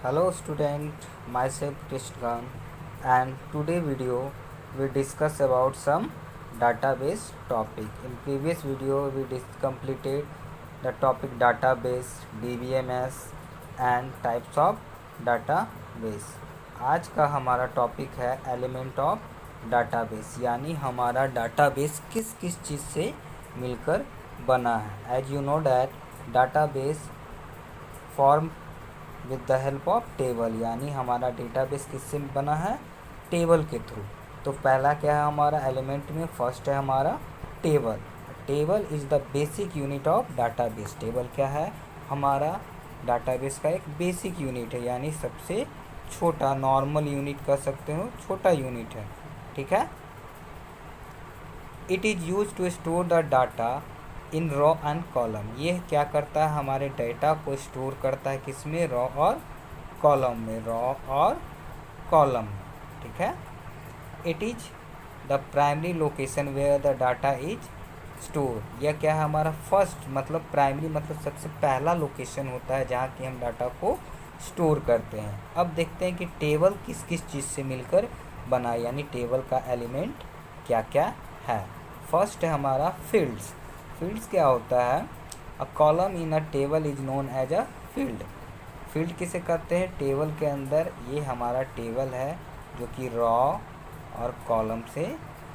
Hello student, myself Krishnan, and today video we discuss about some database topic. In previous video we completed the topic database, DBMS and types of database. आज का हमारा topic है element of database, यानी हमारा database किस किस चीज़ से मिलकर बना है. As you know that database form with the help of table, यानी हमारा डेटाबेस किससे बना है, टेबल के थ्रू. तो पहला क्या है हमारा एलिमेंट में, फर्स्ट है हमारा table. Table is the basic unit of database. Table क्या है, हमारा डाटाबेस का एक बेसिक यूनिट है, यानी सबसे छोटा, नॉर्मल यूनिट कह सकते हो, छोटा यूनिट है. ठीक है. It is use to store the data in row and column. ये क्या करता है, हमारे डेटा को स्टोर करता है किसमें, रॉ और कॉलम में. रॉ और कॉलम में. ठीक है. It is the primary location where the data is store. यह क्या है, हमारा फर्स्ट मतलब प्राइमरी मतलब सबसे पहला लोकेशन होता है जहाँ की हम डाटा को स्टोर करते हैं. अब देखते हैं कि टेबल किस किस चीज़ से मिलकर बना, यानी टेबल का एलिमेंट क्या क्या है. फर्स्ट है हमारा फील्ड्स. फील्ड्स क्या होता है, a column in a table is known as a field. Field किसे कहते हैं, टेबल के अंदर. ये हमारा टेबल है जो कि रॉ और कॉलम से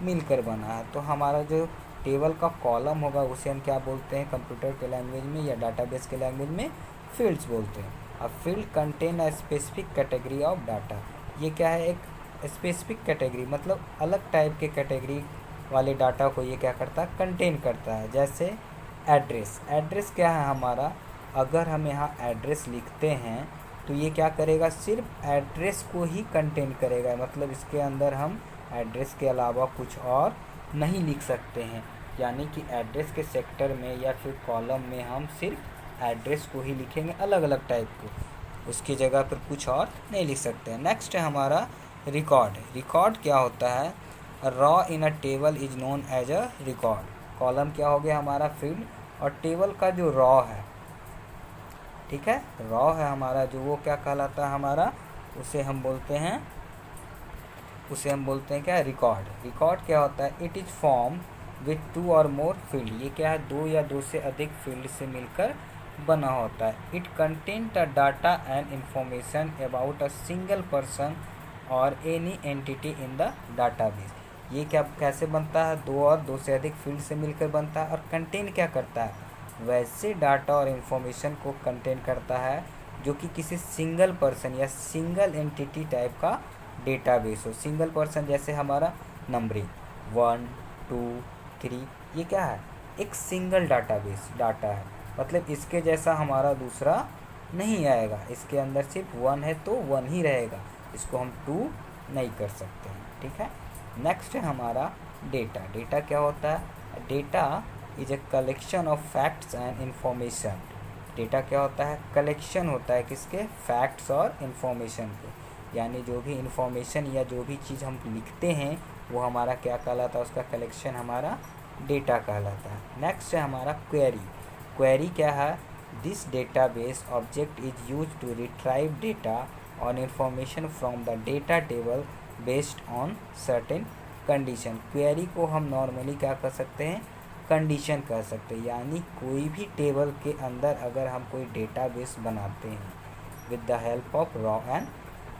मिलकर बना है. तो हमारा जो टेबल का कॉलम होगा उसे हम क्या बोलते हैं कंप्यूटर के लैंग्वेज में या डाटाबेस के लैंग्वेज में, फील्ड्स बोलते हैं. A field contain a specific category of data. ये क्या है, एक स्पेसिफिक कैटेगरी मतलब अलग टाइप के कैटेगरी वाले डाटा को ये क्या करता है, कंटेन करता है. जैसे एड्रेस. एड्रेस क्या है हमारा, अगर हम यहाँ एड्रेस लिखते हैं तो ये क्या करेगा, सिर्फ एड्रेस को ही कंटेन करेगा. मतलब इसके अंदर हम एड्रेस के अलावा कुछ और नहीं लिख सकते हैं, यानी कि एड्रेस के सेक्टर में या फिर कॉलम में हम सिर्फ एड्रेस को ही लिखेंगे, अलग अलग टाइप को, उसकी जगह पर कुछ और नहीं लिख सकते हैं. नेक्स्ट है हमारा रिकॉर्ड. रिकॉर्ड क्या होता है, row in a table is known as a record. Column क्या हो गया हमारा फील्ड, और टेबल का जो रॉ है, ठीक है, रॉ है हमारा जो, वो क्या कहलाता है हमारा, उसे हम बोलते हैं क्या, रिकॉर्ड. रिकॉर्ड क्या होता है, इट इज़ फॉर्म विथ 2 और मोर फील्ड. ये क्या है, 2 या 2 से अधिक फील्ड से मिलकर बना होता है. It contain the data and information about a single person और any entity in the database. ये क्या कैसे बनता है, 2 और 2 से अधिक फील्ड से मिलकर बनता है. और कंटेन क्या करता है, वैसे डाटा और इन्फॉर्मेशन को कंटेन करता है जो कि किसी सिंगल पर्सन या सिंगल एंटिटी टाइप का डेटाबेस हो. सिंगल पर्सन जैसे हमारा नंबरिंग 1 2 3, ये क्या है, एक सिंगल डाटाबेस डाटा है. मतलब इसके जैसा हमारा दूसरा नहीं आएगा. इसके अंदर सिर्फ 1 है तो 1 ही रहेगा, इसको हम 2 नहीं कर सकते हैं. ठीक है. नेक्स्ट है हमारा डेटा. डेटा क्या होता है, data is a collection of facts and information. Data क्या होता है, कलेक्शन होता है किसके, फैक्ट्स और इंफॉर्मेशन के. यानी जो भी इंफॉर्मेशन या जो भी चीज़ हम लिखते हैं वो हमारा क्या कहलाता है, उसका कलेक्शन हमारा डेटा कहलाता है. नेक्स्ट है हमारा क्वेरी. क्वेरी क्या है, this database object is use to retrieve data और information from the data table based on certain condition. Query को हम नॉर्मली क्या कर सकते हैं, कंडीशन कह सकते हैं. यानी कोई भी टेबल के अंदर अगर हम कोई डेटाबेस बनाते हैं with the help of raw and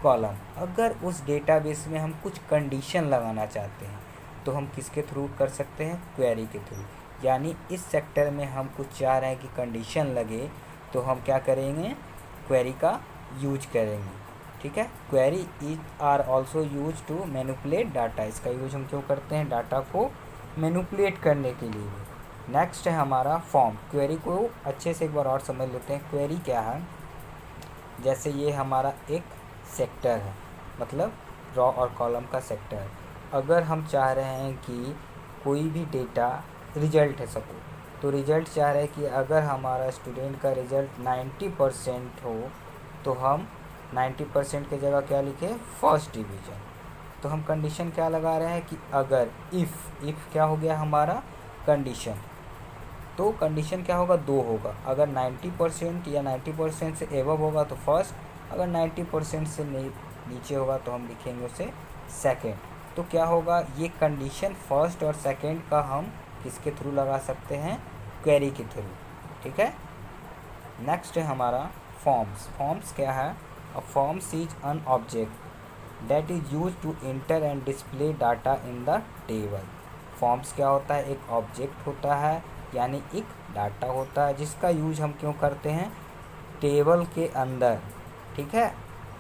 column, अगर उस डेटाबेस में हम कुछ कंडीशन लगाना चाहते हैं तो हम किसके थ्रू कर सकते हैं, क्वेरी के थ्रू. यानी इस सेक्टर में हम कुछ चाह रहे हैं कि कंडीशन लगे तो हम क्या करेंगे, क्वेरी का यूज करेंगे. ठीक है. Query is are also use to manipulate data. इसका यूज हम क्यों करते हैं, डाटा को मैनिपुलेट करने के लिए. नेक्स्ट है हमारा फॉर्म. क्वेरी को अच्छे से एक बार और समझ लेते हैं. क्वेरी क्या है, जैसे ये हमारा एक सेक्टर है, मतलब रॉ और कॉलम का सेक्टर. अगर हम चाह रहे हैं कि कोई भी डेटा रिजल्ट है सपोज, तो रिजल्ट चाह रहे हैं कि अगर हमारा स्टूडेंट का रिजल्ट 90% हो तो हम 90% की जगह क्या लिखें, फर्स्ट डिवीज़न. तो हम कंडीशन क्या लगा रहे हैं कि अगर इफ़ क्या हो गया हमारा कंडीशन, तो कंडीशन क्या होगा, 2 होगा. अगर 90% या 90% से एबव होगा तो फर्स्ट, अगर 90% से नीचे होगा तो हम लिखेंगे उसे सेकेंड। तो क्या होगा, ये कंडीशन फर्स्ट और सेकेंड का हम किसके थ्रू लगा सकते हैं, क्वेरी के थ्रू। ठीक है। नेक्स्ट है हमारा फॉर्म्स। फॉर्म्स क्या है, a forms is an object that is use to enter and display data in the table. Forms क्या होता है, एक ऑब्जेक्ट होता है, यानी एक डाटा होता है जिसका यूज हम क्यों करते हैं, टेबल के अंदर। ठीक है,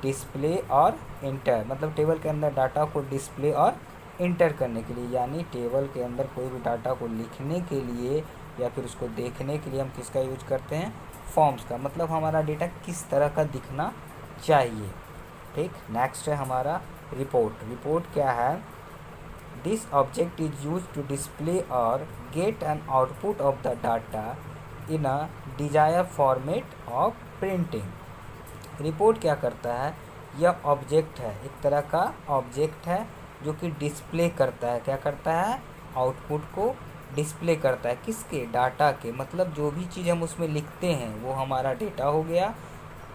डिस्प्ले और इंटर, मतलब टेबल के अंदर डाटा को डिस्प्ले और इंटर करने के लिए, यानी टेबल के अंदर कोई भी डाटा को लिखने के लिए या फिर उसको देखने के लिए हम किसका यूज करते हैं, फॉर्म्स का। मतलब हमारा डेटा किस तरह का दिखना चाहिए। ठीक। नेक्स्ट है हमारा रिपोर्ट। रिपोर्ट क्या है, this object is use to display और get an output of the data in a desire format of printing. Report क्या करता है, यह ऑब्जेक्ट है, एक तरह का ऑब्जेक्ट है जो कि डिस्प्ले करता है, क्या करता है, आउटपुट को डिस्प्ले करता है, किसके, डाटा के। मतलब जो भी चीज़ हम उसमें लिखते हैं वो हमारा डेटा हो गया,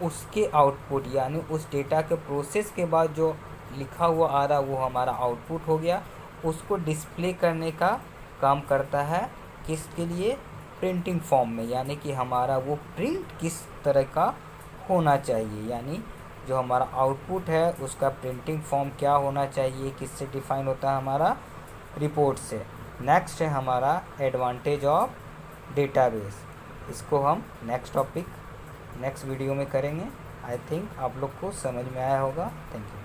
उसके आउटपुट यानी उस डेटा के प्रोसेस के बाद जो लिखा हुआ आ रहा वो हमारा आउटपुट हो गया, उसको डिस्प्ले करने का काम करता है, किसके लिए, प्रिंटिंग फॉर्म में। यानी कि हमारा वो प्रिंट किस तरह का होना चाहिए, यानी जो हमारा आउटपुट है उसका प्रिंटिंग फॉर्म क्या होना चाहिए, किससे डिफाइन होता है, हमारा रिपोर्ट से। नेक्स्ट है हमारा एडवांटेज ऑफ डेटाबेस। इसको हम नेक्स्ट वीडियो में करेंगे। आई थिंक आप लोग को समझ में आया होगा। Thank you.